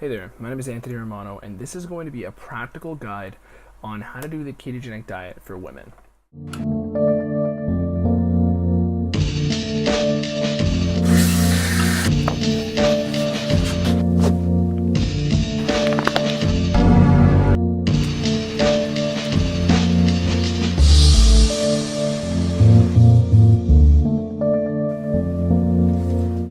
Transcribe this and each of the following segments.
Hey there, my name is Anthony Romano, and this is going to be a practical guide on how to do the ketogenic diet for women.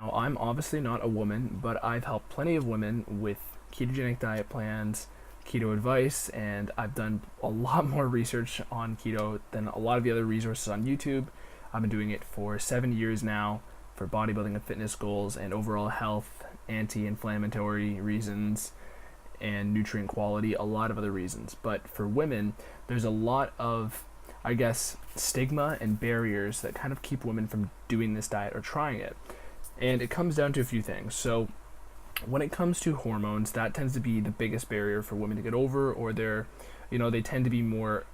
Now, I'm obviously not a woman, but I've helped plenty of women with ketogenic diet plans, keto advice, and I've done a lot more research on keto than a lot of the other resources on YouTube. I've been doing it for 7 years now for bodybuilding and fitness goals and overall health, anti-inflammatory reasons, and nutrient quality, a lot of other reasons. But for women, there's a lot of, stigma and barriers that kind of keep women from doing this diet or trying it. And it comes down to a few things. So when it comes to hormones, that tends to be the biggest barrier for women to get over, or they tend to be more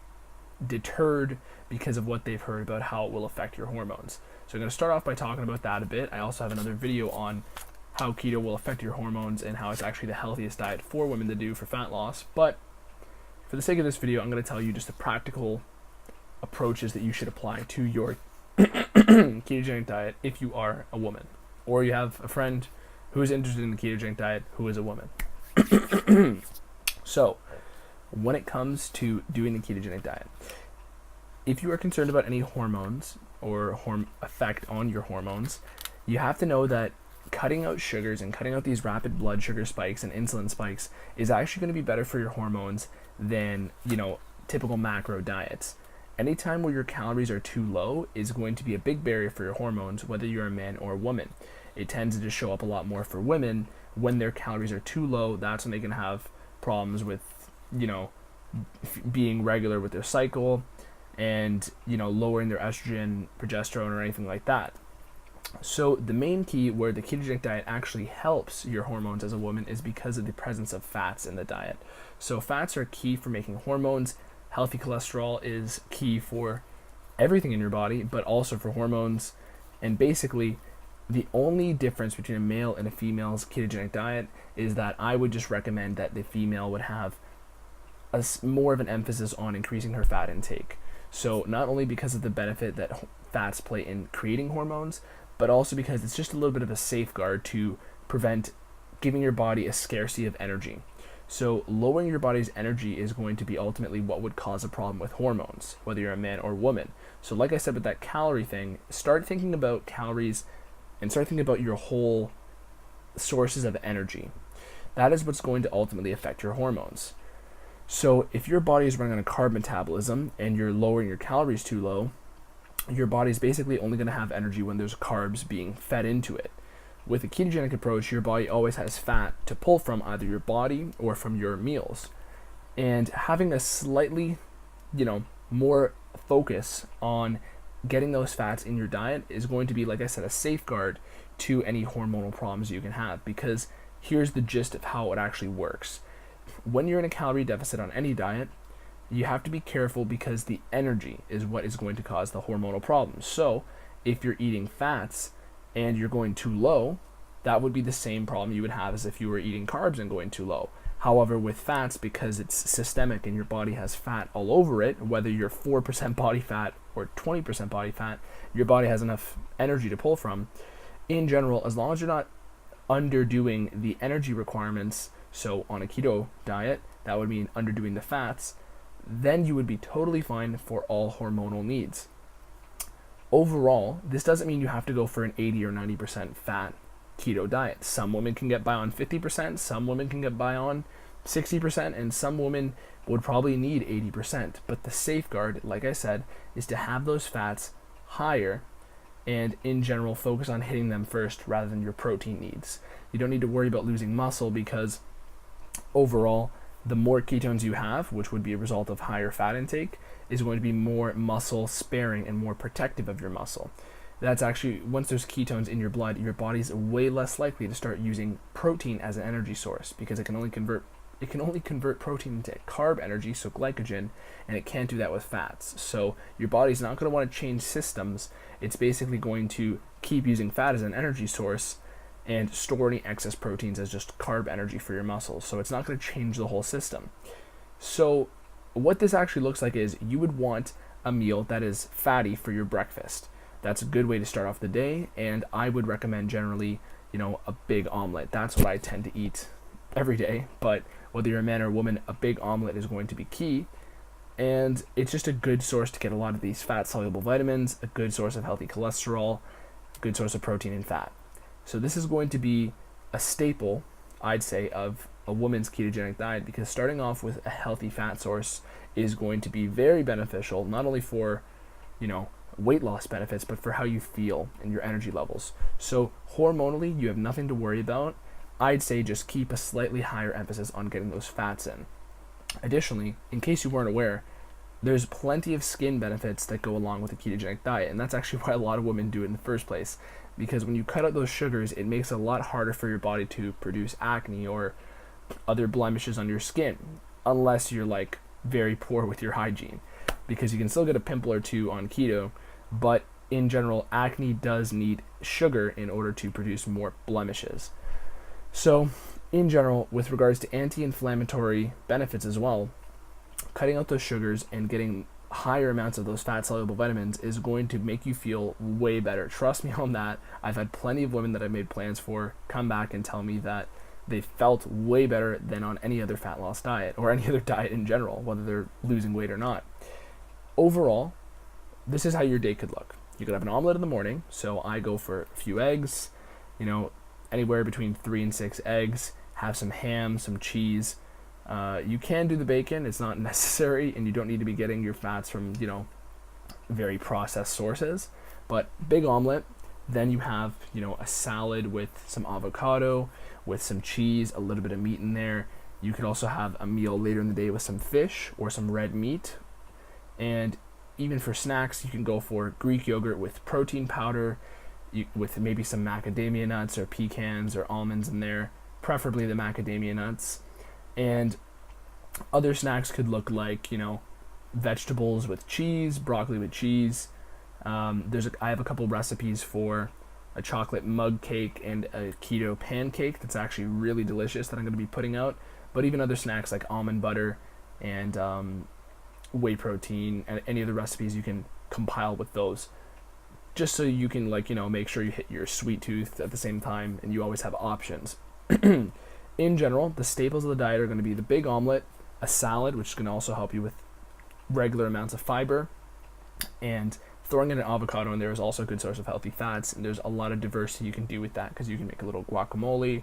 deterred because of what they've heard about how it will affect your hormones. So I'm going to start off by talking about that a bit. I also have another video on how keto will affect your hormones and how it's actually the healthiest diet for women to do for fat loss. But for the sake of this video, I'm going to tell you just the practical approaches that you should apply to your ketogenic diet if you are a woman, or you have a friend who is interested in the ketogenic diet who is a woman. So, when it comes to doing the ketogenic diet, if you are concerned about any hormones or effect on your hormones, you have to know that cutting out sugars and cutting out these rapid blood sugar spikes and insulin spikes is actually going to be better for your hormones than, typical macro diets. Anytime where your calories are too low is going to be a big barrier for your hormones, whether you're a man or a woman. It tends to just show up a lot more for women when their calories are too low. That's when they can have problems with, being regular with their cycle and, lowering their estrogen, progesterone, or anything like that. So the main key where the ketogenic diet actually helps your hormones as a woman is because of the presence of fats in the diet. So fats are key for making hormones. Healthy cholesterol is key for everything in your body, but also for hormones. And basically, the only difference between a male and a female's ketogenic diet is that I would just recommend that the female would have more of an emphasis on increasing her fat intake. So not only because of the benefit that fats play in creating hormones, but also because it's just a little bit of a safeguard to prevent giving your body a scarcity of energy. So lowering your body's energy is going to be ultimately what would cause a problem with hormones, whether you're a man or woman. So like I said with that calorie thing, start thinking about calories and start thinking about your whole sources of energy. That is what's going to ultimately affect your hormones. So if your body is running on a carb metabolism and you're lowering your calories too low, your body's basically only going to have energy when there's carbs being fed into it. With a ketogenic approach, your body always has fat to pull from, either your body or from your meals. And having a slightly, more focus on getting those fats in your diet is going to be, like I said, a safeguard to any hormonal problems you can have, because here's the gist of how it actually works. When you're in a calorie deficit on any diet, you have to be careful because the energy is what is going to cause the hormonal problems. So if you're eating fats and you're going too low, that would be the same problem you would have as if you were eating carbs and going too low. However, with fats, because it's systemic and your body has fat all over it, whether you're 4% body fat or 20% body fat, your body has enough energy to pull from. In general, as long as you're not underdoing the energy requirements, so on a keto diet, that would mean underdoing the fats, then you would be totally fine for all hormonal needs. Overall, this doesn't mean you have to go for an 80 or 90% fat keto diet. Some women can get by on 50%, some women can get by on 60%, and some women would probably need 80%. But the safeguard, like I said, is to have those fats higher and in general focus on hitting them first rather than your protein needs. You don't need to worry about losing muscle because overall, the more ketones you have, which would be a result of higher fat intake, is going to be more muscle sparing and more protective of your muscle. That's actually, once there's ketones in your blood, your body's way less likely to start using protein as an energy source, because it can only convert protein into carb energy, so glycogen, and it can't do that with fats. So your body's not going to want to change systems. It's basically going to keep using fat as an energy source and store any excess proteins as just carb energy for your muscles. So it's not going to change the whole system. So what this actually looks like is you would want a meal that is fatty for your breakfast. That's a good way to start off the day, and I would recommend generally, a big omelet. That's what I tend to eat every day, but whether you're a man or a woman, a big omelet is going to be key. And it's just a good source to get a lot of these fat-soluble vitamins, a good source of healthy cholesterol, a good source of protein and fat. So this is going to be a staple, I'd say, of a woman's ketogenic diet, because starting off with a healthy fat source is going to be very beneficial, not only for, weight loss benefits, but for how you feel and your energy levels. So hormonally, you have nothing to worry about. I'd say just keep a slightly higher emphasis on getting those fats in. Additionally, in case you weren't aware, there's plenty of skin benefits that go along with a ketogenic diet, and that's actually why a lot of women do it in the first place, because when you cut out those sugars, it makes it a lot harder for your body to produce acne or other blemishes on your skin, unless you're like very poor with your hygiene, because you can still get a pimple or two on keto, but in general, acne does need sugar in order to produce more blemishes. So in general, with regards to anti-inflammatory benefits as well, cutting out those sugars and getting higher amounts of those fat-soluble vitamins is going to make you feel way better. Trust me on that. I've had plenty of women that I've made plans for come back and tell me that they felt way better than on any other fat loss diet or any other diet in general, whether they're losing weight or not. Overall, this is how your day could look. You could have an omelet in the morning, so I go for a few eggs, anywhere between 3 and 6 eggs, have some ham, some cheese. You can do the bacon, it's not necessary, and you don't need to be getting your fats from, very processed sources. But big omelet, then you have, a salad with some avocado, with some cheese, a little bit of meat in there. You could also have a meal later in the day with some fish or some red meat. And even for snacks, you can go for Greek yogurt with protein powder, with maybe some macadamia nuts or pecans or almonds in there, preferably the macadamia nuts. And other snacks could look like, vegetables with cheese, broccoli with cheese. I have a couple recipes for a chocolate mug cake and a keto pancake that's actually really delicious that I'm going to be putting out. But even other snacks like almond butter and whey protein and any other recipes you can compile with those, just so you can make sure you hit your sweet tooth at the same time and you always have options. In general, the staples of the diet are going to be the big omelet, a salad, which is going to also help you with regular amounts of fiber, and throwing in an avocado in there is also a good source of healthy fats, and there's a lot of diversity you can do with that, because you can make a little guacamole,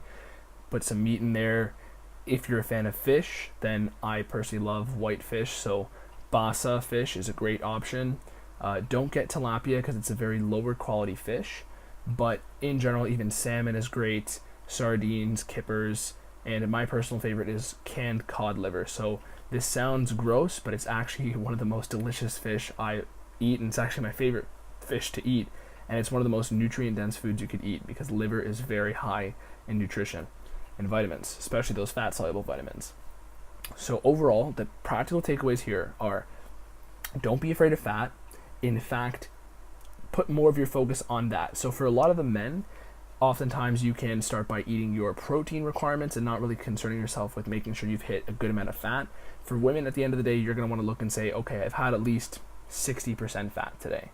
put some meat in there. If you're a fan of fish, then I personally love white fish, so basa fish is a great option. Don't get tilapia because it's a very lower quality fish, but in general, even salmon is great, sardines, kippers, and my personal favorite is canned cod liver. So this sounds gross, but it's actually one of the most delicious fish I eat, and it's actually my favorite fish to eat, and it's one of the most nutrient-dense foods you could eat, because liver is very high in nutrition and vitamins, especially those fat-soluble vitamins. So overall, the practical takeaways here are: don't be afraid of fat. In fact, put more of your focus on that. So for a lot of the men, oftentimes you can start by eating your protein requirements and not really concerning yourself with making sure you've hit a good amount of fat. For women, at the end of the day, you're going to want to look and say, okay, I've had at least 60% fat today.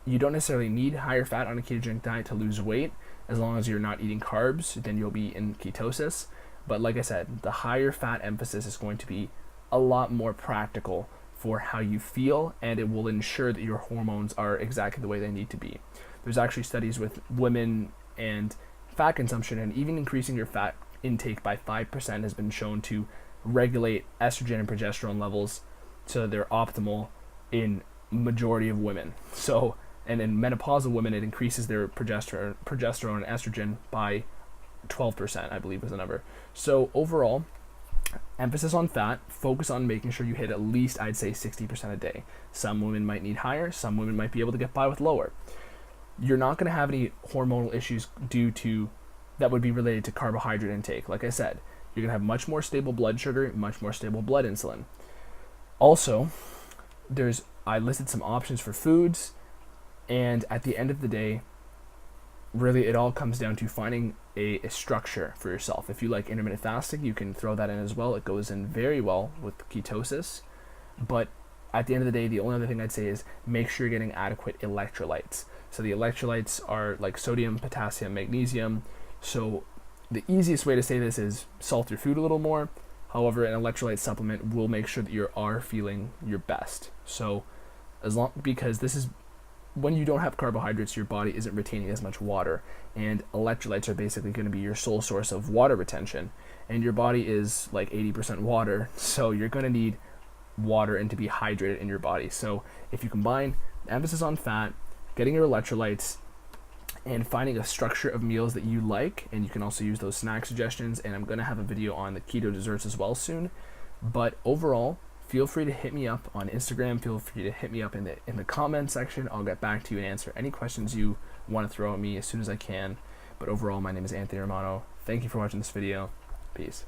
You don't necessarily need higher fat on a ketogenic diet to lose weight. As long as you're not eating carbs, then you'll be in ketosis. But like I said, the higher fat emphasis is going to be a lot more practical for how you feel, and it will ensure that your hormones are exactly the way they need to be. There's actually studies with women and fat consumption, and even increasing your fat intake by 5% has been shown to regulate estrogen and progesterone levels so they're optimal in majority of women. So, and in menopausal women, it increases their progesterone and estrogen by 12%, I believe was the number. So overall, emphasis on fat, focus on making sure you hit at least, I'd say, 60% a day. Some women might need higher, some women might be able to get by with lower. You're not going to have any hormonal issues that would be related to carbohydrate intake. Like I said, you're going to have much more stable blood sugar, much more stable blood insulin. Also, I listed some options for foods, and at the end of the day, really it all comes down to finding a structure for yourself. If you like intermittent fasting, you can throw that in as well. It goes in very well with ketosis. But at the end of the day, the only other thing I'd say is make sure you're getting adequate electrolytes. So the electrolytes are like sodium, potassium, magnesium. So the easiest way to say this is salt your food a little more. However, an electrolyte supplement will make sure that you are feeling your best. So because this is when you don't have carbohydrates, your body isn't retaining as much water, and electrolytes are basically going to be your sole source of water retention, and your body is like 80% water, so you're going to need water and to be hydrated in your body. So if you combine emphasis on fat, getting your electrolytes, and finding a structure of meals that you like, and you can also use those snack suggestions, and I'm going to have a video on the keto desserts as well soon. But overall, feel free to hit me up on Instagram. Feel free to hit me up in the comment section. I'll get back to you and answer any questions you want to throw at me as soon as I can. But overall, my name is Anthony Romano. Thank you for watching this video. Peace.